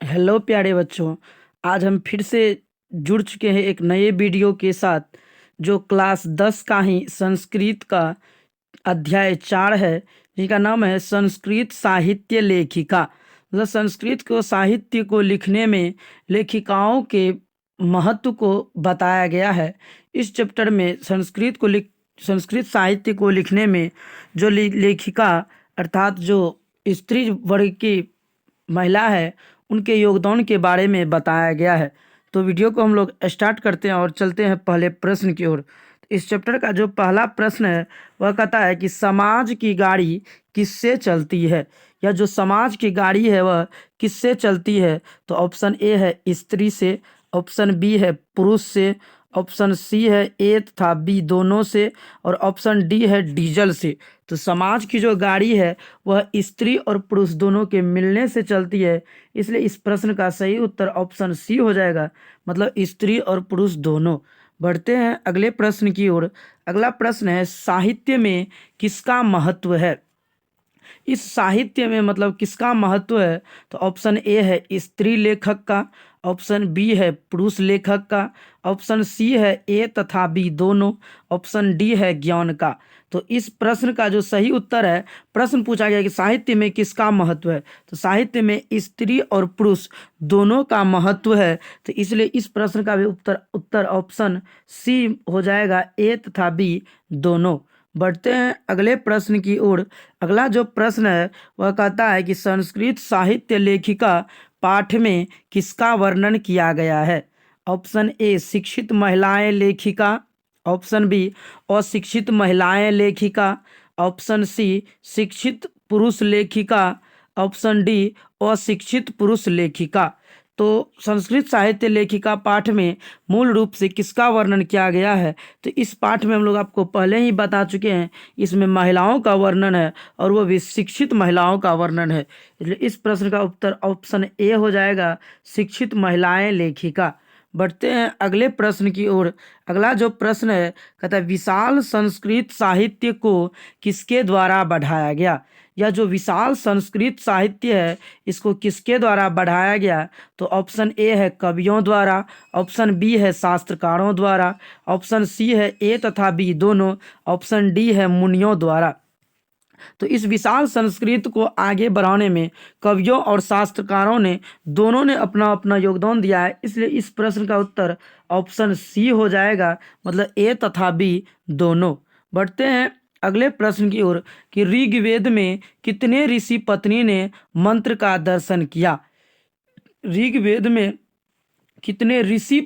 Hello प्यारे बच्चों। आज हम फिर से जुड़ चुके हैं एक नए वीडियो के साथ, जो क्लास 10 का ही संस्कृत का अध्याय 4 है, जिसका नाम है संस्कृत साहित्य लेखिका। मतलब संस्कृत को साहित्य को लिखने में लेखिकाओं के महत्व को बताया गया है। इस चैप्टर में संस्कृत साहित्य को लिखने में जो लेखिका अर्थात जो स्त्री वर्ग की महिला है, उनके योगदान के बारे में बताया गया है। तो वीडियो को हम लोग स्टार्ट करते हैं और चलते हैं पहले प्रश्न की ओर। इस चैप्टर का जो पहला प्रश्न है वह कहता है कि समाज की गाड़ी किससे चलती है, या जो समाज की गाड़ी है वह किससे चलती है। तो ऑप्शन ए है स्त्री से, ऑप्शन बी है पुरुष से, ऑप्शन सी है ए तथा बी दोनों से, और ऑप्शन डी है डीजल से। तो समाज की जो गाड़ी है वह स्त्री और पुरुष दोनों के मिलने से चलती है, इसलिए इस प्रश्न का सही उत्तर ऑप्शन सी हो जाएगा, मतलब स्त्री और पुरुष दोनों। बढ़ते हैं अगले प्रश्न की ओर। अगला प्रश्न है साहित्य में किसका महत्व है। इस साहित्य में मतलब किसका महत्व है। तो ऑप्शन ए है स्त्री लेखक का, ऑप्शन बी है पुरुष लेखक का, ऑप्शन सी है ए तथा बी दोनों, ऑप्शन डी है ज्ञान का। तो इस प्रश्न का जो सही उत्तर है, प्रश्न पूछा गया कि साहित्य में किसका महत्व है, तो साहित्य में स्त्री और पुरुष दोनों का महत्व है। तो इसलिए इस प्रश्न का भी उत्तर ऑप्शन सी हो जाएगा, ए तथा बी दोनों। बढ़ते हैं अगले प्रश्न की ओर। अगला जो प्रश्न है वह कहता है कि संस्कृत साहित्य लेखिका पाठ में किसका वर्णन किया गया है। ऑप्शन ए शिक्षित महिलाएं लेखिका, ऑप्शन बी अशिक्षित महिलाएं लेखिका, ऑप्शन सी शिक्षित पुरुष लेखिका, ऑप्शन डी अशिक्षित पुरुष लेखिका। तो संस्कृत साहित्य लेखिका पाठ में मूल रूप से किसका वर्णन किया गया है। तो इस पाठ में हम लोग आपको पहले ही बता चुके हैं, इसमें महिलाओं का वर्णन है और वो भी शिक्षित महिलाओं का वर्णन है। इसलिए इस प्रश्न का उत्तर ऑप्शन ए हो जाएगा, शिक्षित महिलाएं लेखिका। बढ़ते हैं अगले प्रश्न की ओर। अगला जो प्रश्न है कहता है विशाल संस्कृत साहित्य को किसके द्वारा बढ़ाया गया। यह जो विशाल संस्कृत साहित्य है इसको किसके द्वारा बढ़ाया गया। तो ऑप्शन ए है कवियों द्वारा, ऑप्शन बी है शास्त्रकारों द्वारा, ऑप्शन सी है ए तथा बी दोनों, ऑप्शन डी है मुनियों द्वारा। तो इस विशाल संस्कृत को आगे बढ़ाने में कवियों और शास्त्रकारों ने दोनों ने अपना अपना योगदान दिया है, इसलिए इस प्रश्न का उत्तर ऑप्शन सी हो जाएगा, मतलब ए तथा बी दोनों। बढ़ते हैं अगले प्रश्न की ओर कि ऋग्वेद में कितने ऋषि पत्नी ने मंत्र का दर्शन किया। ऋग्वेद में कितने ऋषि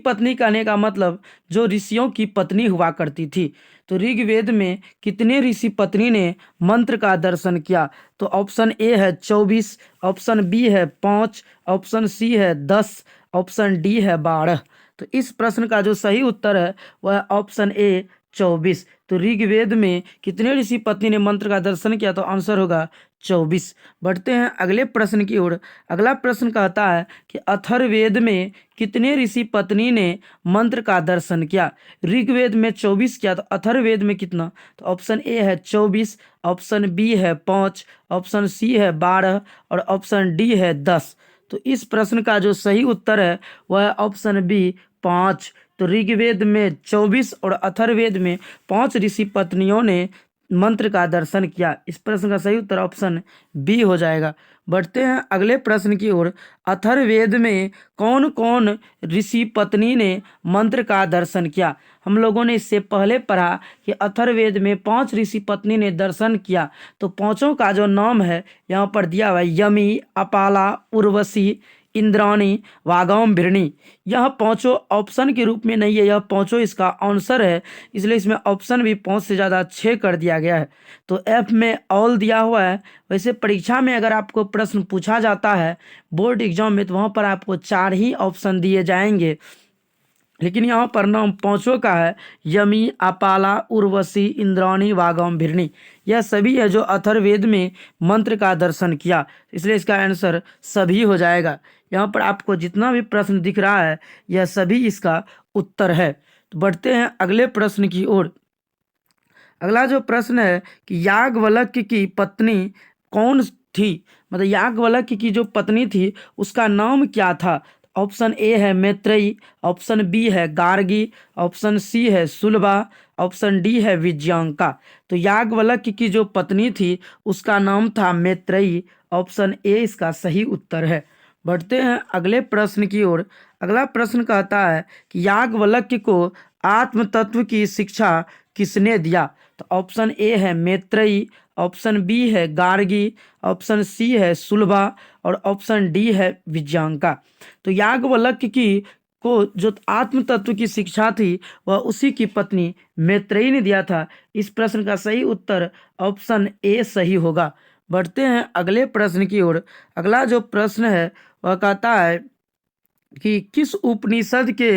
पत्नी कहने का मतलब जो ऋषियों की पत्नी हुआ करती थी। तो ऋग्वेद में कितने ऋषि पत्नी ने मंत्र का दर्शन किया। तो ऑप्शन ए है 24, ऑप्शन बी है 5, ऑप्शन सी है 10, ऑप्शन डी है 12। तो इस प्रश्न का जो सही उत्तर है वह ऑप्शन ए 24। तो ऋग्वेद में कितने ऋषि पत्नी ने मंत्र का दर्शन किया, तो आंसर होगा 24। बढ़ते हैं अगले प्रश्न की ओर। अगला प्रश्न कहता है कि अथर्ववेद में कितने ऋषि पत्नी ने मंत्र का दर्शन किया। ऋग्वेद में 24 किया, तो अथर्ववेद में कितना। तो ऑप्शन ए है 24, ऑप्शन बी है 5, ऑप्शन सी है 12 और ऑप्शन डी है 10। तो इस प्रश्न का जो सही उत्तर है वह ऑप्शन बी 5। तो ऋग्वेद में 24 और अथर्ववेद में 5 ऋषि पत्नियों ने मंत्र का दर्शन किया। इस प्रश्न का सही उत्तर ऑप्शन बी हो जाएगा। बढ़ते हैं अगले प्रश्न की ओर। अथर्ववेद में कौन कौन ऋषि पत्नी ने मंत्र का दर्शन किया। हम लोगों ने इससे पहले पढ़ा कि अथर्ववेद में 5 ऋषि पत्नी ने दर्शन किया। तो पांचों का जो नाम है यहाँ पर दिया हुआ है, यमी, अपाला, उर्वशी, इंद्राणी, वागौम्भिर्णी। यह पांचों ऑप्शन के रूप में नहीं है, यह पांचों इसका आंसर है, इसलिए इसमें ऑप्शन भी 5 से ज़्यादा 6 कर दिया गया है। तो एफ में ऑल दिया हुआ है। वैसे परीक्षा में अगर आपको प्रश्न पूछा जाता है बोर्ड एग्जाम में, तो वहाँ पर आपको 4 ही ऑप्शन दिए जाएंगे, लेकिन यहाँ पर नाम पांचों का है, यमी, अपाला, उर्वशी, इंद्राणी, वागौम्भिर्णी। यह सभी है जो अथर्ववेद में मंत्र का दर्शन किया, इसलिए इसका आंसर सभी हो जाएगा। यहाँ पर आपको जितना भी प्रश्न दिख रहा है यह सभी इसका उत्तर है। तो बढ़ते हैं अगले प्रश्न की ओर। अगला जो प्रश्न है कि याज्ञवल्क्य की पत्नी कौन थी, मतलब याज्ञवल्क्य की जो पत्नी थी उसका नाम क्या था? ऑप्शन ए है मैत्रेयी, ऑप्शन बी है गार्गी, ऑप्शन सी है सुलभा, ऑप्शन डी है विजयांका। तो याज्ञवल्क्य की जो पत्नी थी उसका नाम था मैत्रेयी। ऑप्शन ए इसका सही उत्तर है। बढ़ते हैं अगले प्रश्न की ओर। अगला प्रश्न कहता है कि याज्ञवल्क्य को आत्म तत्व की शिक्षा किसने दिया? तो ऑप्शन ए है मैत्रेयी, ऑप्शन बी है गार्गी, ऑप्शन सी है सुलभा और ऑप्शन डी है विजयांका। तो याज्ञवल्क्य की को जो आत्म तत्व की शिक्षा थी वह उसी की पत्नी मैत्रेयी ने दिया था। इस प्रश्न का सही उत्तर ऑप्शन ए सही होगा। बढ़ते हैं अगले प्रश्न की ओर। अगला जो प्रश्न है वह कहता है कि किस उपनिषद के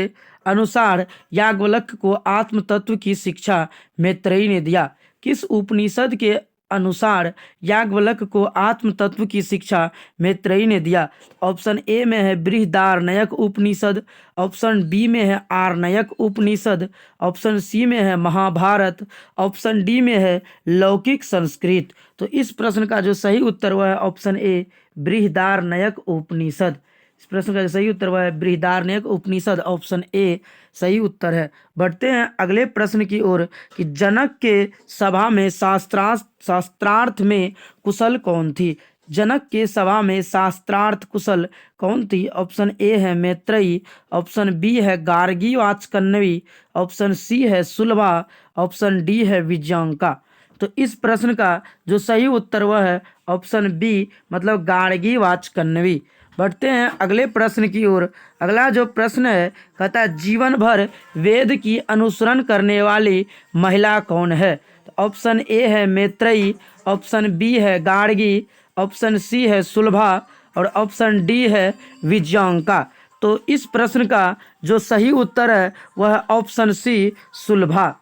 अनुसार याज्ञवल्क्य को आत्म तत्व की शिक्षा मैत्रेयी ने दिया? किस उपनिषद के अनुसार याज्ञवल्क्य को आत्म तत्व की शिक्षा मैत्रेयी ने दिया? ऑप्शन ए में है बृहदारण्यक उपनिषद, ऑप्शन बी में है आरण्यक उपनिषद, ऑप्शन सी में है महाभारत, ऑप्शन डी में है लौकिक संस्कृत। तो इस प्रश्न का जो सही उत्तर हुआ है ऑप्शन ए बृहदारण्यक उपनिषद। इस प्रश्न का सही उत्तर हुआ है बृहदारण्यक उपनिषद। ऑप्शन ए सही उत्तर है। बढ़ते हैं अगले प्रश्न की ओर कि जनक के सभा में शास्त्रार्थ में कुशल कौन थी? जनक के सभा में शास्त्रार्थ कुशल कौन थी? ऑप्शन ए है मैत्रेयी, ऑप्शन बी है गार्गी वाचकन्नवी, ऑप्शन सी है सुलभा, ऑप्शन डी है विजयांका। तो इस प्रश्न का जो सही उत्तर वह है ऑप्शन बी, मतलब गार्गी वाचकन्नवी। बढ़ते हैं अगले प्रश्न की ओर। अगला जो प्रश्न है कहता है जीवन भर वेद की अनुसरण करने वाली महिला कौन है? तो ऑप्शन ए है मैत्रेयी, ऑप्शन बी है गार्गी, ऑप्शन सी है सुलभा और ऑप्शन डी है विजयांका। तो इस प्रश्न का जो सही उत्तर है वह ऑप्शन सी सुलभा।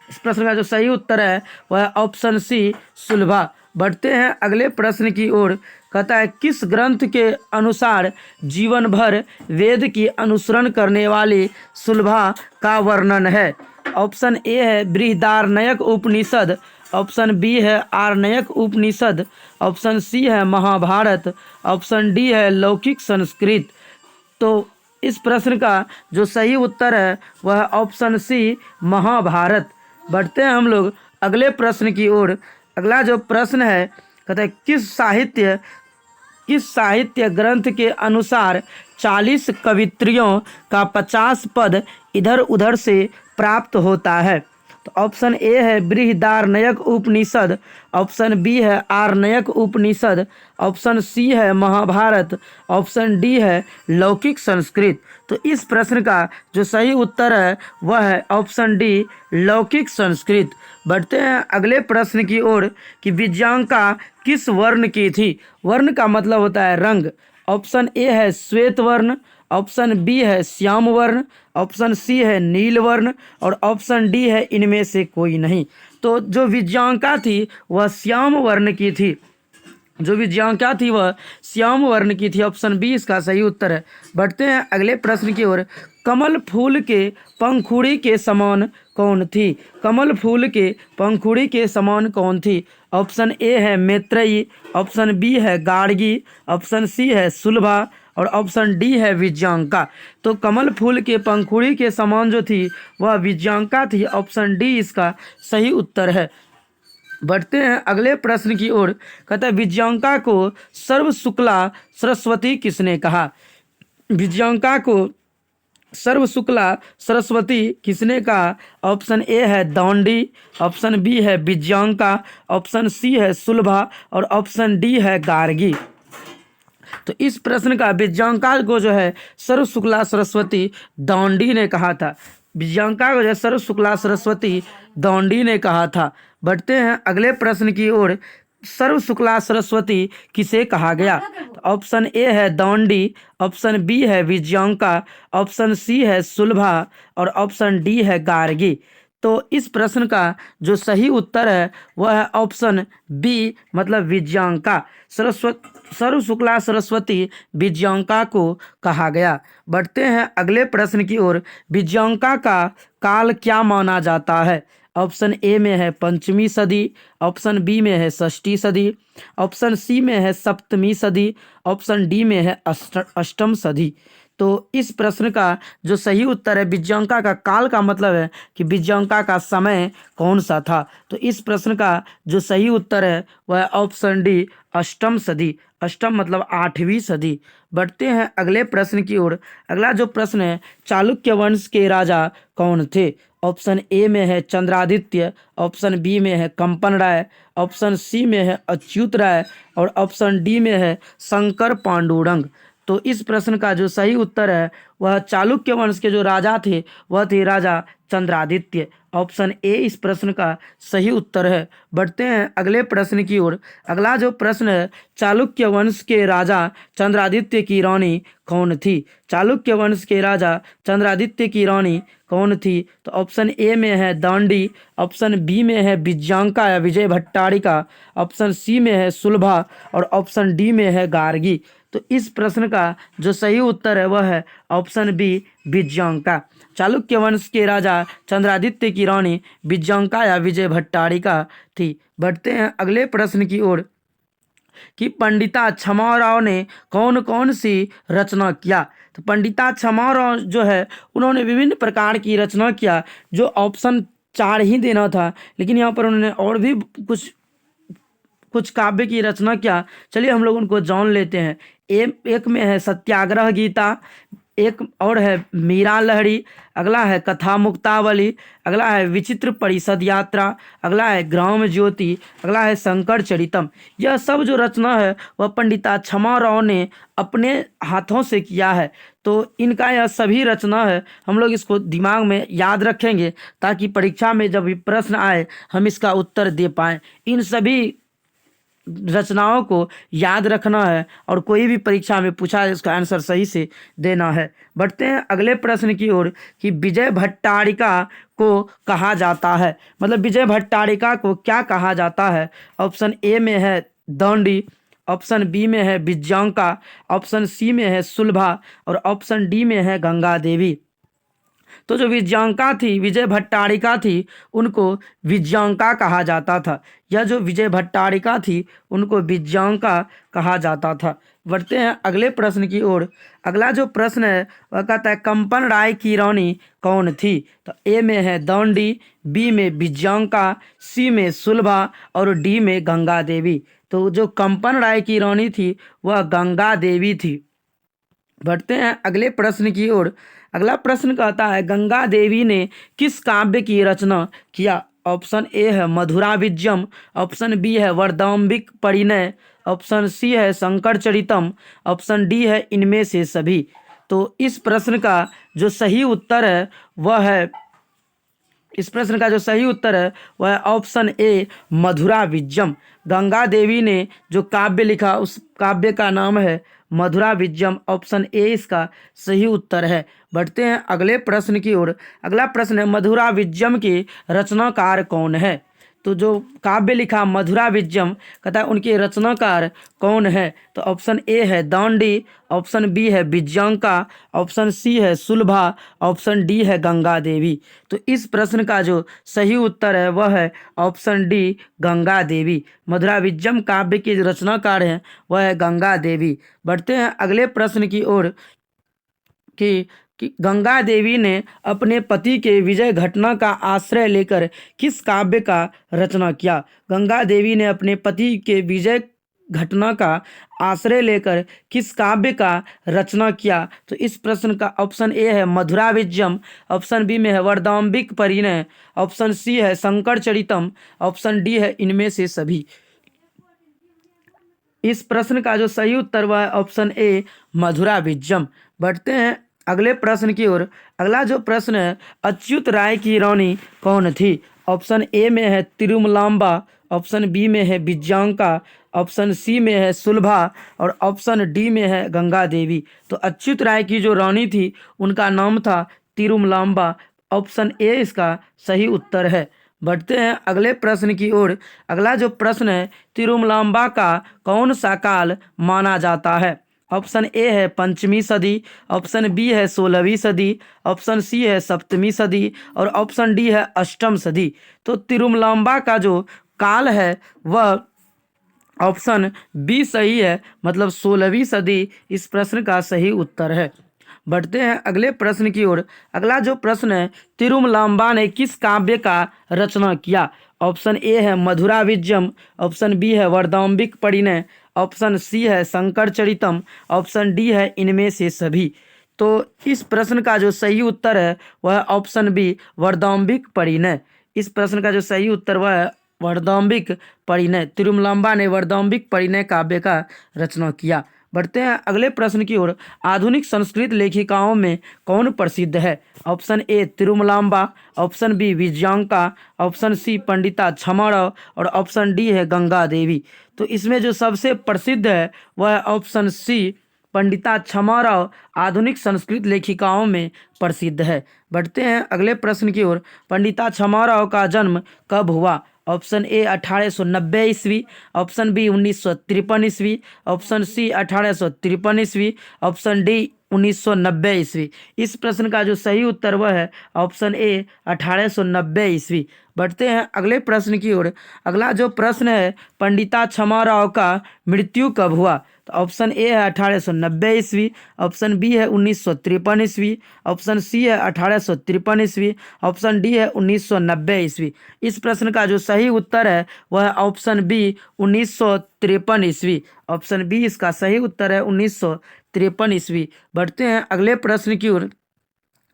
इस प्रश्न का जो सही उत्तर है वह ऑप्शन सी सुलभा। बढ़ते हैं अगले प्रश्न की ओर। कहता है किस ग्रंथ के अनुसार जीवन भर वेद की अनुसरण करने वाली सुलभा का वर्णन है? ऑप्शन ए है बृहदारण्यक उपनिषद, ऑप्शन बी है आरण्यक उपनिषद, ऑप्शन सी है महाभारत, ऑप्शन डी है लौकिक संस्कृत। तो इस प्रश्न का जो सही उत्तर है वह ऑप्शन सी महाभारत। बढ़ते हैं हम लोग अगले प्रश्न की ओर। अगला जो प्रश्न है कहता है किस साहित्य ग्रंथ के अनुसार 40 कवित्रियों का 50 पद इधर उधर से प्राप्त होता है? तो ऑप्शन ए है बृहदारण्यक उपनिषद, ऑप्शन बी है आरण्यक उपनिषद, ऑप्शन सी है महाभारत, ऑप्शन डी है लौकिक संस्कृत। तो इस प्रश्न का जो सही उत्तर है वह है ऑप्शन डी लौकिक संस्कृत। बढ़ते हैं अगले प्रश्न की ओर कि विजयांका किस वर्ण की थी? वर्ण का मतलब होता है रंग। ऑप्शन ए है श्वेत वर्ण, ऑप्शन बी है श्याम वर्ण, ऑप्शन सी है नील वर्ण और ऑप्शन डी है इनमें से कोई नहीं। तो जो विजयांका थी वह श्याम वर्ण की थी। जो विजयांका थी वह श्याम वर्ण की थी। ऑप्शन बी इसका सही उत्तर है। बढ़ते हैं अगले प्रश्न की ओर। कमल फूल के पंखुड़ी के समान कौन थी? कमल फूल के पंखुड़ी के समान कौन थी? ऑप्शन ए है मैत्रेयी, ऑप्शन बी है गार्गी, ऑप्शन सी है सुलभा और ऑप्शन डी है विजयांका। तो कमल फूल के पंखुड़ी के समान जो थी वह विजयांका थी। ऑप्शन डी इसका सही उत्तर है। बढ़ते हैं अगले प्रश्न की ओर। कहता है विजयांका को सर्व शुक्ला सरस्वती किसने कहा? विजयांका को सर्व शुक्ला सरस्वती किसने कहा? ऑप्शन ए है दौंडी, ऑप्शन बी है विजयांका, ऑप्शन सी है सुलभा और ऑप्शन डी है गार्गी। तो इस प्रश्न का विजयांका को जो है सर्व शुक्ला सरस्वती दौंडी ने कहा था। विजयांका को जो है सर्व शुक्ला सरस्वती दौंडी ने कहा था। बढ़ते हैं अगले प्रश्न की ओर। सर्व शुक्ला सरस्वती किसे कहा गया? तो ऑप्शन ए है दौंडी, ऑप्शन बी है विजयांका, ऑप्शन सी है सुलभा और ऑप्शन डी है गार्गी। तो इस प्रश्न का जो सही उत्तर है वह है ऑप्शन बी, मतलब विजयांका। सर्व शुक्ला सरस्वती विजयांका को कहा गया। बढ़ते हैं अगले प्रश्न की ओर। विजयांका का काल क्या माना जाता है? ऑप्शन ए में है पंचमी सदी, ऑप्शन बी में है षष्ठी सदी, ऑप्शन सी में है सप्तमी सदी, ऑप्शन डी में है अष्टम सदी। तो इस प्रश्न का जो सही उत्तर है, विज्ञांका का काल का मतलब है कि विज्ञांका का समय कौन सा था। तो इस प्रश्न का जो सही उत्तर है वह ऑप्शन डी अष्टम सदी। अष्टम मतलब 8वीं सदी। बढ़ते हैं अगले प्रश्न की ओर। अगला जो प्रश्न है, चालुक्य वंश के राजा कौन थे। ऑप्शन ए में है चंद्रादित्य, ऑप्शन बी में है कंपन राय, ऑप्शन सी में है अच्युत राय और ऑप्शन डी में है शंकर पांडुरंग। तो इस प्रश्न का जो सही उत्तर है वह चालुक्य वंश के जो राजा थे वह थे राजा चंद्रादित्य। ऑप्शन ए इस प्रश्न का सही उत्तर है। बढ़ते हैं अगले प्रश्न की ओर। अगला जो प्रश्न है, चालुक्य वंश के राजा चंद्रादित्य की रानी कौन थी। चालुक्य वंश के राजा चंद्रादित्य की रानी कौन थी। तो ऑप्शन ए में है दांडी, ऑप्शन बी में है विज्ञांका या विजय भट्टारिका, ऑप्शन सी में है सुलभा और ऑप्शन डी में है गार्गी। तो इस प्रश्न का जो सही उत्तर है वह है ऑप्शन बी विज्ञांका। चालुक्य वंश के राजा चंद्रादित्य की रानी विज्ञांका या विजय भट्टारिका थी। बढ़ते हैं अगले प्रश्न की ओर कि पंडिता छमाराव ने कौन कौन सी रचना किया। तो पंडिता छमाराव जो है उन्होंने विभिन्न प्रकार की रचना किया। जो ऑप्शन 4 ही देना था, लेकिन यहाँ पर उन्होंने और भी कुछ काव्य की रचना किया। चलिए हम लोग उनको जान लेते हैं। एक में है सत्याग्रह गीता, एक और है मीरा लहरी, अगला है कथा मुक्तावली, अगला है विचित्र परिषद यात्रा, अगला है ग्राम ज्योति, अगला है शंकर चरितम। यह सब जो रचना है वह पंडिता छमाराव ने अपने हाथों से किया है। तो इनका यह सभी रचना है, हम लोग इसको दिमाग में याद रखेंगे ताकि परीक्षा में जब भी प्रश्न आए हम इसका उत्तर दे पाएँ। इन सभी रचनाओं को याद रखना है और कोई भी परीक्षा में पूछा है इसका आंसर सही से देना है। बढ़ते हैं अगले प्रश्न की ओर कि विजय भट्टारिका को कहा जाता है, मतलब विजय भट्टारिका को क्या कहा जाता है। ऑप्शन ए में है दांडी, ऑप्शन बी में है विज्ञांका, ऑप्शन सी में है सुलभा और ऑप्शन डी में है गंगा देवी। तो जो विज्ञांका थी, विजय भट्टारिका थी, उनको विज्ञांका कहा जाता था। यह जो विजय भट्टारिका थी उनको विज्ञांका कहा जाता था। बढ़ते हैं अगले प्रश्न की ओर। अगला जो प्रश्न है वह कहता है कंपन राय की रानी कौन थी। तो ए में है दांडी, बी में विज्ञांका, सी में सुलभा और डी में गंगा देवी। तो जो कंपन राय की रानी थी वह गंगा देवी थी। बढ़ते हैं अगले प्रश्न की ओर। अगला प्रश्न कहता है गंगा देवी ने किस काव्य की रचना किया। ऑप्शन ए है मधुरा विजयम, ऑप्शन बी है वरदाम्बिक परिणय, ऑप्शन सी है शंकर चरितम, ऑप्शन डी है इनमें से सभी। तो इस प्रश्न का जो सही उत्तर है वह है वह ऑप्शन ए मधुरा विजयम। गंगा देवी ने जो काव्य लिखा उस काव्य का नाम है मधुरा विजयम। ऑप्शन ए इसका सही उत्तर है। बढ़ते हैं अगले प्रश्न की ओर। अगला प्रश्न है मधुरा विजयम के रचनाकार कौन है। तो जो काव्य लिखा मधुरा विजयम कहता है उनके रचनाकार कौन है। तो ऑप्शन ए है दांडी, ऑप्शन बी है विज्ञांका, ऑप्शन सी है सुलभा, ऑप्शन डी है गंगा देवी। तो इस प्रश्न का जो सही उत्तर है वह है ऑप्शन डी गंगा देवी। मधुरा विजयम काव्य के जो रचनाकार हैं वह है गंगा देवी। बढ़ते हैं अगले प्रश्न की ओर कि गंगा देवी ने अपने पति के विजय घटना का आश्रय लेकर किस काव्य का रचना किया। गंगा देवी ने अपने पति के विजय घटना का आश्रय लेकर किस काव्य का रचना किया। तो इस प्रश्न का ऑप्शन ए है मधुरा विजयम, ऑप्शन बी में है वरदाम्बिक परिणय, ऑप्शन सी है शंकर चरितम, ऑप्शन डी है इनमें से सभी। इस प्रश्न का जो सही उत्तर हुआ है ऑप्शन ए मधुरा विजयम। बढ़ते हैं अगले प्रश्न की ओर। अगला जो प्रश्न है अच्युत राय की रानी कौन थी। ऑप्शन ए में है तिरुमलांबा, ऑप्शन बी में है विज्ञांका, ऑप्शन सी में है सुलभा और ऑप्शन डी में है गंगा देवी। तो अच्युत राय की जो रानी थी उनका नाम था तिरुमलांबा। ऑप्शन ए इसका सही उत्तर है। बढ़ते हैं अगले प्रश्न की ओर। अगला जो प्रश्न है तिरुमलांबा का कौन सा काल माना जाता है। ऑप्शन ए है 5वीं सदी, ऑप्शन बी है 16वीं सदी, ऑप्शन सी है 7वीं सदी और ऑप्शन डी है 8वीं सदी। तो तिरुमलाम्बा का जो काल है वह ऑप्शन बी सही है, मतलब 16वीं सदी इस प्रश्न का सही उत्तर है। बढ़ते हैं अगले प्रश्न की ओर। अगला जो प्रश्न है, तिरुमलाम्बा ने किस काव्य का रचना किया? ऑप्शन ए है मधुरा विजयम, ऑप्शन बी है वरदाम्बिक परिणय, ऑप्शन सी है शंकर चरितम, ऑप्शन डी है इनमें से सभी। तो इस प्रश्न का जो सही उत्तर है वह ऑप्शन बी वरदाम्बिक परिणय। इस प्रश्न का जो सही उत्तर वह है वरदाम्बिक परिणय। तिरुमलाम्बा ने वरदाम्बिक परिणय काव्य का रचना किया। बढ़ते हैं अगले प्रश्न की ओर। आधुनिक संस्कृत लेखिकाओं में कौन प्रसिद्ध है? Option A Tirumalamba, option B Vijayanka, option C Pandita Kshamarao और ऑप्शन डी है गंगा देवी। तो इसमें जो सबसे प्रसिद्ध है वह ऑप्शन सी पंडिता क्षमाराव आधुनिक संस्कृत लेखिकाओं में प्रसिद्ध है। बढ़ते हैं अगले प्रश्न की ओर। पंडिता क्षमाराव का जन्म कब हुआ? ऑप्शन ए 1890 ईस्वी, ऑप्शन बी 1953 ईस्वी, ऑप्शन सी 1853 ईस्वी, ऑप्शन डी 1990 ईस्वी। इस प्रश्न का जो सही उत्तर वह है ऑप्शन ए 1890 ईस्वी। बढ़ते हैं अगले प्रश्न की ओर। अगला जो प्रश्न है, पंडिता क्षमाराव का मृत्यु कब हुआ? तो ऑप्शन ए है 1890 ईस्वी, ऑप्शन बी है 1953 ईस्वी, ऑप्शन सी है 1853 ईस्वी, ऑप्शन डी है 1990 ईस्वी। इस प्रश्न का जो सही उत्तर है वह है ऑप्शन बी 1953 ईस्वी। ऑप्शन बी इसका सही उत्तर है 1953 ईस्वी। बढ़ते हैं अगले प्रश्न की ओर।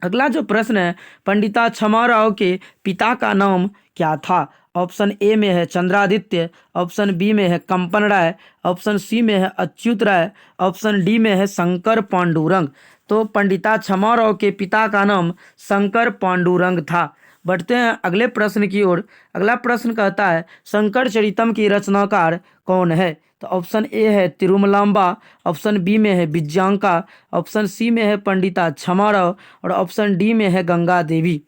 अगला जो प्रश्न है, पंडिता क्षमाराव के पिता का नाम क्या था? ऑप्शन ए में है चंद्रादित्य, ऑप्शन बी में है कंपन राय, ऑप्शन सी में है अच्युत राय, ऑप्शन डी में है शंकर पांडुरंग। तो पंडिता क्षमाराव के पिता का नाम शंकर पांडुरंग था। बढ़ते हैं अगले प्रश्न की ओर। अगला प्रश्न कहता है, शंकर चरितम की रचनाकार कौन है? तो ऑप्शन ए है तिरुमलाम्बा, ऑप्शन बी में है विजयांका, ऑप्शन सी में है पंडिता क्षमाराव और ऑप्शन डी में है गंगा देवी।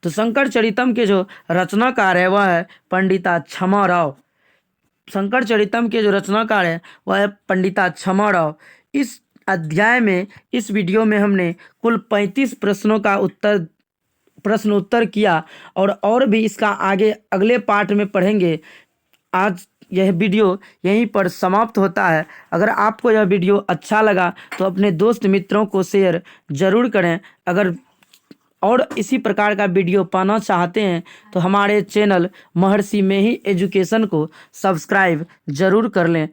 तो शंकर चरितम के जो रचनाकार है वह है पंडिता क्षमाराव। शंकर चरितम के जो रचनाकार है वह है पंडिता क्षमाराव। इस अध्याय में, इस वीडियो में हमने कुल 35 प्रश्नों का प्रश्न उत्तर किया और भी इसका आगे अगले पार्ट में पढ़ेंगे। आज यह वीडियो यहीं पर समाप्त होता है। अगर आपको यह वीडियो अच्छा लगा तो अपने दोस्त मित्रों को शेयर जरूर करें। अगर और इसी प्रकार का वीडियो पाना चाहते हैं तो हमारे चैनल महर्षि में ही एजुकेशन को सब्सक्राइब जरूर कर लें।